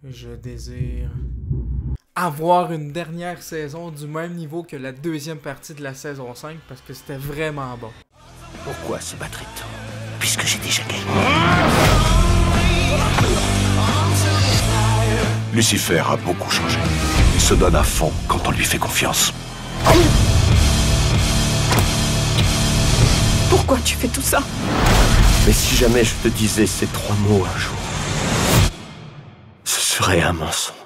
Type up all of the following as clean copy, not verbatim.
Je désire avoir une dernière saison du même niveau que la deuxième partie de la saison 5 parce que c'était vraiment bon. Pourquoi se battrait-on puisque j'ai déjà gagné? Lucifer a beaucoup changé. Il se donne à fond quand on lui fait confiance. Pourquoi tu fais tout ça? Mais si jamais je te disais ces 3 mots un jour, ce serait un mensonge.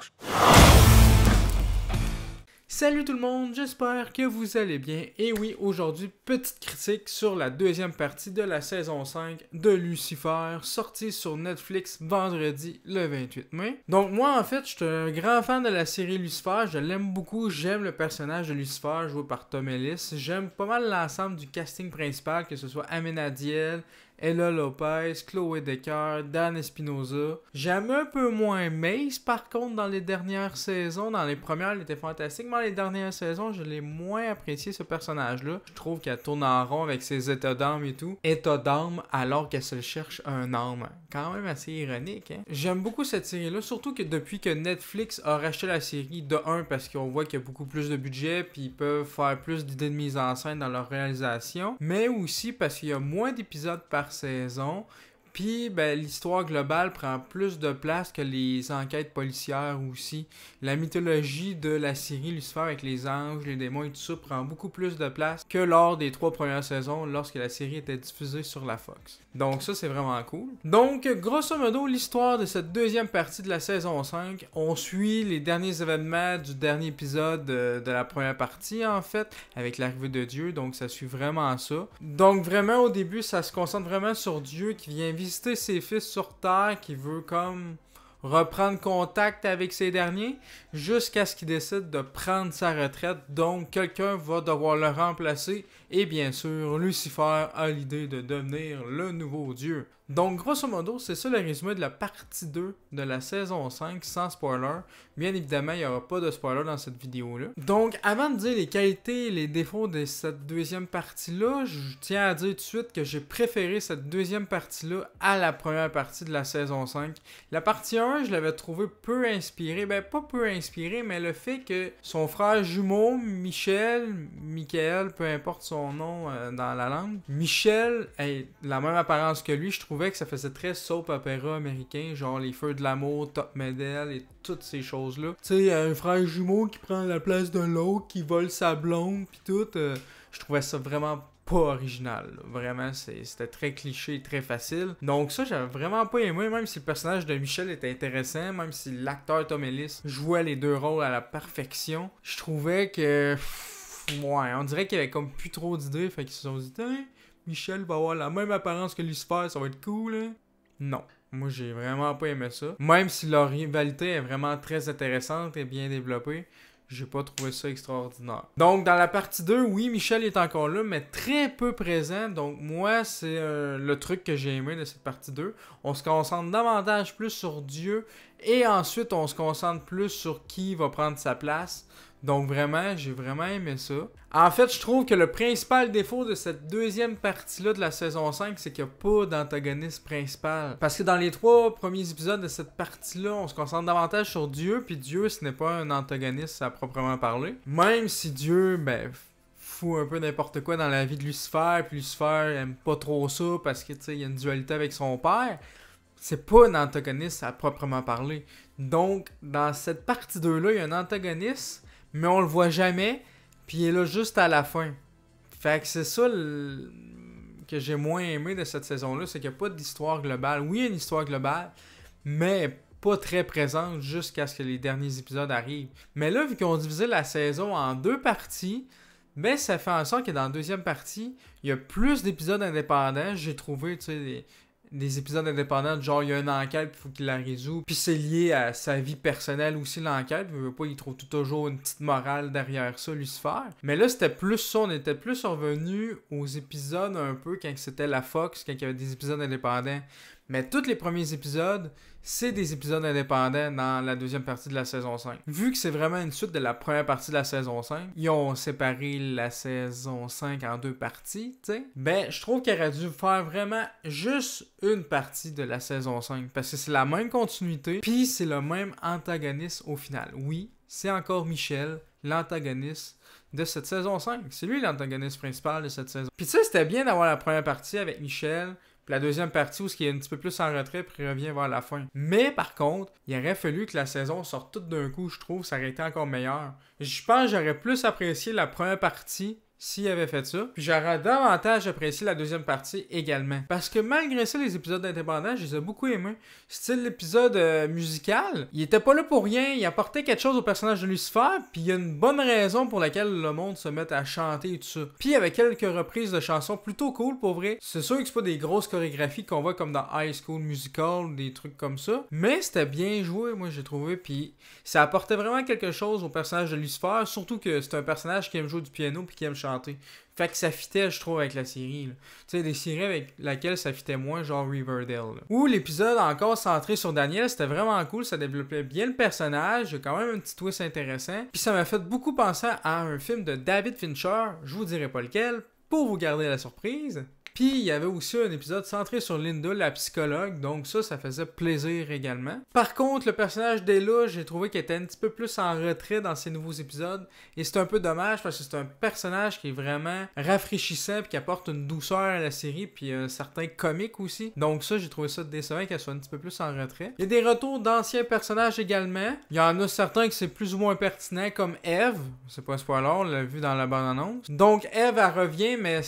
Salut tout le monde, j'espère que vous allez bien. Et oui, aujourd'hui, petite critique sur la deuxième partie de la saison 5 de Lucifer, sortie sur Netflix vendredi le 28 mai. Donc moi, en fait, je suis un grand fan de la série Lucifer, je l'aime beaucoup, j'aime le personnage de Lucifer joué par Tom Ellis. J'aime pas mal l'ensemble du casting principal, que ce soit Amenadiel, Ella Lopez, Chloé Decker, Dan Espinosa. J'aime un peu moins Mace par contre dans les dernières saisons. Dans les premières, elle était fantastique, mais dans les dernières saisons, je l'ai moins apprécié ce personnage-là. Je trouve qu'elle tourne en rond avec ses états d'âme et tout. État d'âme alors qu'elle se cherche un âme. Quand même assez ironique, hein. J'aime beaucoup cette série-là, surtout que depuis que Netflix a racheté la série, de 1 parce qu'on voit qu'il y a beaucoup plus de budget, puis ils peuvent faire plus d'idées de mise en scène dans leur réalisation, mais aussi parce qu'il y a moins d'épisodes par saison, puis ben, l'histoire globale prend plus de place que les enquêtes policières aussi. La mythologie de la série Lucifer avec les anges, les démons et tout ça prend beaucoup plus de place que lors des 3 premières saisons lorsque la série était diffusée sur la Fox. Donc ça c'est vraiment cool. Donc grosso modo l'histoire de cette deuxième partie de la saison 5, on suit les derniers événements du dernier épisode de la première partie en fait, avec l'arrivée de Dieu, donc ça suit vraiment ça. Donc vraiment au début ça se concentre vraiment sur Dieu qui vient visiter ses fils sur Terre, qui veut comme reprendre contact avec ces derniers, jusqu'à ce qu'il décide de prendre sa retraite, donc quelqu'un va devoir le remplacer, et bien sûr, Lucifer a l'idée de devenir le nouveau dieu. Donc grosso modo, c'est ça le résumé de la partie 2 de la saison 5, sans spoiler. Bien évidemment, il n'y aura pas de spoiler dans cette vidéo-là. Donc avant de dire les qualités et les défauts de cette deuxième partie-là, je tiens à dire tout de suite que j'ai préféré cette deuxième partie-là à la première partie de la saison 5. La partie 1, je l'avais trouvé peu inspirée. Ben pas peu inspirée, mais le fait que son frère jumeau, Michael, peu importe son nom dans la langue, Michel ait la même apparence que lui, je trouvais que ça faisait très soap opéra américain, genre les feux de l'amour, Top Model et toutes ces choses-là. Tu sais, un frère jumeau qui prend la place de l'autre, qui vole sa blonde, pis tout. Je trouvais ça vraiment pas original. Là. Vraiment, c'était très cliché, très facile. Donc ça, j'avais vraiment pas aimé, même si le personnage de Michel était intéressant, même si l'acteur Tom Ellis jouait les deux rôles à la perfection. Je trouvais que... ouais, on dirait qu'il y avait comme plus trop d'idées, fait qu'ils se sont dit... Michel va avoir la même apparence que Lucifer, ça va être cool, hein? Non. Moi, j'ai vraiment pas aimé ça. Même si leur rivalité est vraiment très intéressante et bien développée, j'ai pas trouvé ça extraordinaire. Donc, dans la partie 2, oui, Michel est encore là, mais très peu présent. Donc, moi, c'est le truc que j'ai aimé de cette partie 2. On se concentre davantage plus sur Dieu et ensuite, on se concentre plus sur qui va prendre sa place. Donc vraiment, j'ai vraiment aimé ça. En fait, je trouve que le principal défaut de cette deuxième partie-là de la saison 5, c'est qu'il n'y a pas d'antagoniste principal. Parce que dans les 3 premiers épisodes de cette partie-là, on se concentre davantage sur Dieu, puis Dieu, ce n'est pas un antagoniste à proprement parler. Même si Dieu, ben... fout un peu n'importe quoi dans la vie de Lucifer, puis Lucifer aime pas trop ça parce que, tu sais, il y a une dualité avec son père. C'est pas un antagoniste à proprement parler. Donc, dans cette partie 2-là, il y a un antagoniste, mais on le voit jamais, puis il est là juste à la fin. Fait que c'est ça que j'ai moins aimé de cette saison-là, c'est qu'il n'y a pas d'histoire globale. Oui, il y a une histoire globale, mais pas très présente jusqu'à ce que les derniers épisodes arrivent. Mais là, vu qu'on divisé la saison en 2 parties, ben ça fait en sorte que dans la deuxième partie, il y a plus d'épisodes indépendants. J'ai trouvé, tu sais, des épisodes indépendants, genre il y a une enquête, il faut qu'il la résout, puis c'est lié à sa vie personnelle aussi l'enquête, il veut pas, il trouve toujours une petite morale derrière ça, Lucifer. Mais là c'était plus ça, on était plus revenu aux épisodes un peu quand c'était la Fox, quand il y avait des épisodes indépendants. Mais tous les premiers épisodes, c'est des épisodes indépendants dans la deuxième partie de la saison 5. Vu que c'est vraiment une suite de la première partie de la saison 5, ils ont séparé la saison 5 en 2 parties, tu sais. Ben, je trouve qu'il aurait dû faire vraiment juste une partie de la saison 5, parce que c'est la même continuité, puis c'est le même antagoniste au final. Oui, c'est encore Michel, l'antagoniste de cette saison 5. C'est lui l'antagoniste principal de cette saison. Puis tu sais, c'était bien d'avoir la première partie avec Michel, puis la deuxième partie où il est un petit peu plus en retrait puis il revient vers la fin. Mais par contre, il aurait fallu que la saison sorte toute d'un coup, je trouve, ça aurait été encore meilleur. Je pense que j'aurais plus apprécié la première partie s'il avait fait ça. Puis j'aurais davantage apprécié la deuxième partie également. Parce que malgré ça, les épisodes indépendants, je les ai beaucoup aimés. Style l'épisode musical, il était pas là pour rien, il apportait quelque chose au personnage de Lucifer, puis il y a une bonne raison pour laquelle le monde se met à chanter et tout ça. Puis il y avait quelques reprises de chansons plutôt cool pour vrai. C'est sûr que c'est pas des grosses chorégraphies qu'on voit comme dans High School Musical, des trucs comme ça, mais c'était bien joué, moi j'ai trouvé, puis ça apportait vraiment quelque chose au personnage de Lucifer, surtout que c'est un personnage qui aime jouer du piano puis qui aime chanter. Fait que ça fitait, je trouve, avec la série. Tu sais, des séries avec laquelle ça fitait moins, genre Riverdale. Ou l'épisode encore centré sur Daniel, c'était vraiment cool, ça développait bien le personnage, il y a quand même un petit twist intéressant. Puis ça m'a fait beaucoup penser à un film de David Fincher, je vous dirai pas lequel, pour vous garder la surprise. Puis il y avait aussi un épisode centré sur Linda, la psychologue, donc ça faisait plaisir également. Par contre, le personnage d'Ella, j'ai trouvé qu'elle était un petit peu plus en retrait dans ces nouveaux épisodes, et c'est un peu dommage parce que c'est un personnage qui est vraiment rafraîchissant puis qui apporte une douceur à la série puis un certain comique aussi. Donc ça, j'ai trouvé ça décevant qu'elle soit un petit peu plus en retrait. Il y a des retours d'anciens personnages également. Il y en a certains qui c'est plus ou moins pertinent, comme Eve, c'est pas un spoiler, on l'a vu dans la bande-annonce. Donc Eve, elle revient, mais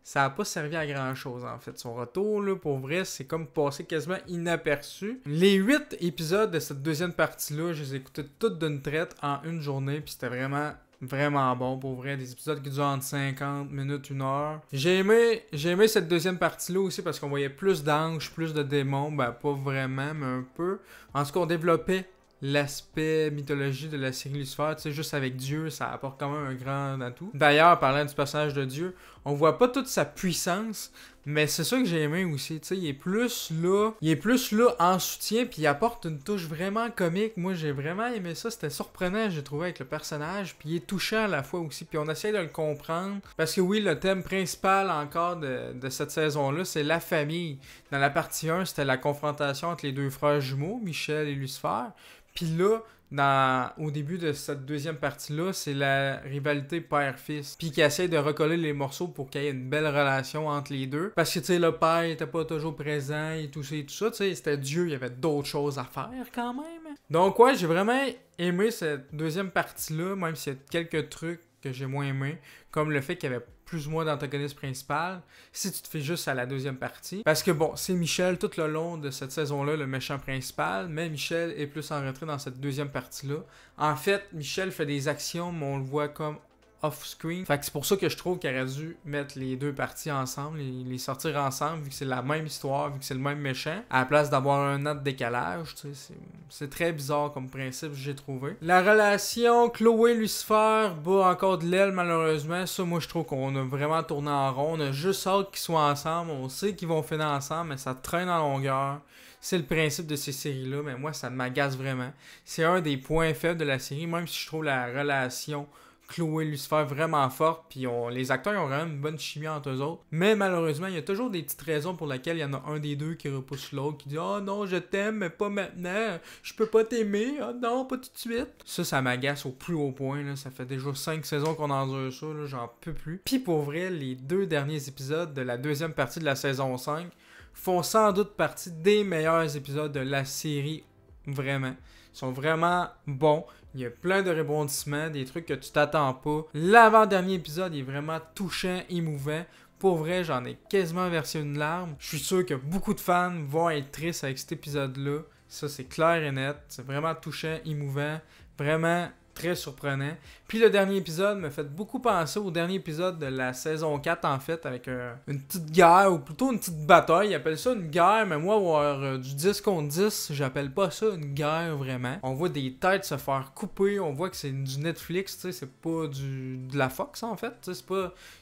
ça n'a pas servi à grand chose en fait. Son retour, là, pour vrai, c'est comme passé quasiment inaperçu. Les 8 épisodes de cette deuxième partie-là, je les ai écoutés toutes d'une traite en une journée, puis c'était vraiment bon pour vrai. Des épisodes qui durent entre 50 minutes, 1 heure. J'ai aimé cette deuxième partie-là aussi parce qu'on voyait plus d'anges, plus de démons. Ben, pas vraiment, mais un peu. En tout cas, on développait l'aspect mythologie de la série Lucifer, tu sais, juste avec Dieu, ça apporte quand même un grand atout. D'ailleurs, parlant du personnage de Dieu, on voit pas toute sa puissance, mais c'est ça que j'ai aimé aussi, tu sais, il est plus là en soutien, puis il apporte une touche vraiment comique. Moi, j'ai vraiment aimé ça, c'était surprenant, j'ai trouvé, avec le personnage, puis il est touchant à la fois aussi, puis on essaie de le comprendre, parce que oui, le thème principal encore de cette saison-là, c'est la famille. Dans la partie 1, c'était la confrontation entre les deux frères jumeaux, Michel et Lucifer. Puis là, au début de cette deuxième partie-là, c'est la rivalité père-fils. Puis qui essaie de recoller les morceaux pour qu'il y ait une belle relation entre les deux. Parce que, tu sais, le père était pas toujours présent et tout ça, tu sais, c'était Dieu, il y avait d'autres choses à faire quand même. Donc ouais, j'ai vraiment aimé cette deuxième partie-là, même s'il y a quelques trucs que j'ai moins aimé, comme le fait qu'il y avait plus ou moins d'antagoniste principal, si tu te fais juste à la deuxième partie. Parce que bon, c'est Michel tout le long de cette saison-là, le méchant principal, mais Michel est plus en retrait dans cette deuxième partie-là. En fait, Michel fait des actions, mais on le voit comme off-screen. Fait que c'est pour ça que je trouve qu'il aurait dû mettre les deux parties ensemble, les sortir ensemble, vu que c'est la même histoire, vu que c'est le même méchant, à la place d'avoir un an de décalage, tu sais, c'est très bizarre comme principe, j'ai trouvé. La relation Chloé-Lucifer bat encore de l'aile, malheureusement. Ça, moi, je trouve qu'on a vraiment tourné en rond. On a juste hâte qu'ils soient ensemble. On sait qu'ils vont finir ensemble, mais ça traîne en longueur. C'est le principe de ces séries-là, mais moi, ça m'agace vraiment. C'est un des points faibles de la série, même si je trouve la relation Chloé et Lucifer vraiment forte, puis les acteurs ils ont vraiment une bonne chimie entre eux autres. Mais malheureusement, il y a toujours des petites raisons pour lesquelles il y en a un des deux qui repousse l'autre, qui dit « Oh non, je t'aime, mais pas maintenant. Je peux pas t'aimer. Oh non, pas tout de suite. » Ça m'agace au plus haut point. Là. Ça fait déjà 5 saisons qu'on endure ça. Là. J'en peux plus. Puis pour vrai, les 2 derniers épisodes de la deuxième partie de la saison 5 font sans doute partie des meilleurs épisodes de la série. Vraiment. Ils sont vraiment bons. Il y a plein de rebondissements, des trucs que tu t'attends pas. L'avant-dernier épisode est vraiment touchant, émouvant. Pour vrai, j'en ai quasiment versé une larme. Je suis sûr que beaucoup de fans vont être tristes avec cet épisode-là. Ça, c'est clair et net. C'est vraiment touchant, émouvant. Vraiment très surprenant. Puis le dernier épisode me fait beaucoup penser au dernier épisode de la saison 4 en fait, avec une petite guerre, ou plutôt une petite bataille. Ils appellent ça une guerre, mais moi, voir du 10 contre 10, j'appelle pas ça une guerre vraiment. On voit des têtes se faire couper, on voit que c'est du Netflix, tu sais, c'est pas de la Fox en fait, tu sais,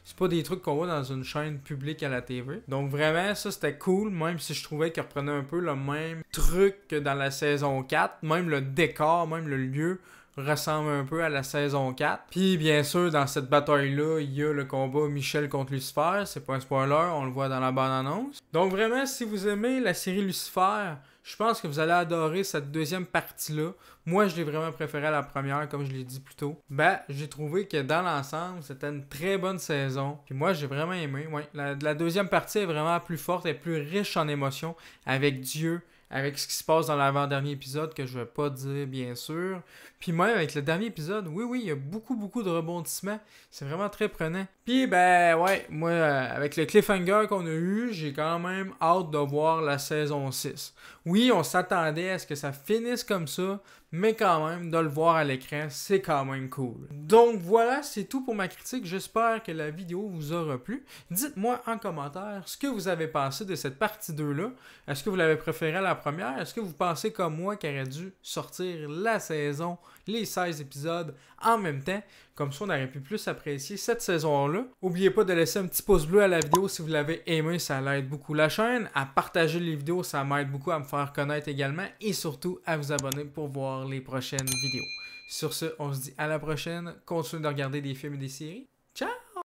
c'est pas des trucs qu'on voit dans une chaîne publique à la TV. Donc vraiment, ça c'était cool, même si je trouvais qu'ils reprenaient un peu le même truc que dans la saison 4, même le décor, même le lieu ressemble un peu à la saison 4. Puis bien sûr, dans cette bataille-là, il y a le combat Michel contre Lucifer. C'est pas un spoiler, on le voit dans la bande-annonce. Donc vraiment, si vous aimez la série Lucifer, je pense que vous allez adorer cette deuxième partie-là. Moi, je l'ai vraiment préféré à la première, comme je l'ai dit plus tôt. Ben, j'ai trouvé que dans l'ensemble, c'était une très bonne saison. Puis moi, j'ai vraiment aimé. Ouais. La deuxième partie est vraiment plus forte et plus riche en émotions avec Dieu, avec ce qui se passe dans l'avant-dernier épisode que je vais pas dire bien sûr. Puis même avec le dernier épisode, oui, il y a beaucoup de rebondissements. C'est vraiment très prenant. Puis ben ouais, moi avec le cliffhanger qu'on a eu, j'ai quand même hâte de voir la saison 6. Oui, on s'attendait à ce que ça finisse comme ça, mais quand même, de le voir à l'écran, c'est quand même cool. Donc voilà, c'est tout pour ma critique. J'espère que la vidéo vous aura plu. Dites-moi en commentaire ce que vous avez pensé de cette partie 2-là. Est-ce que vous l'avez préférée à la première? Est-ce que vous pensez comme moi qu'elle aurait dû sortir la saison, les 16 épisodes en même temps? Comme ça, on aurait pu plus apprécier cette saison-là. N'oubliez pas de laisser un petit pouce bleu à la vidéo si vous l'avez aimé, ça l'aide beaucoup la chaîne. À partager les vidéos, ça m'aide beaucoup à me faire connaître également. Et surtout, à vous abonner pour voir les prochaines vidéos. Sur ce, on se dit à la prochaine. Continuez de regarder des films et des séries. Ciao!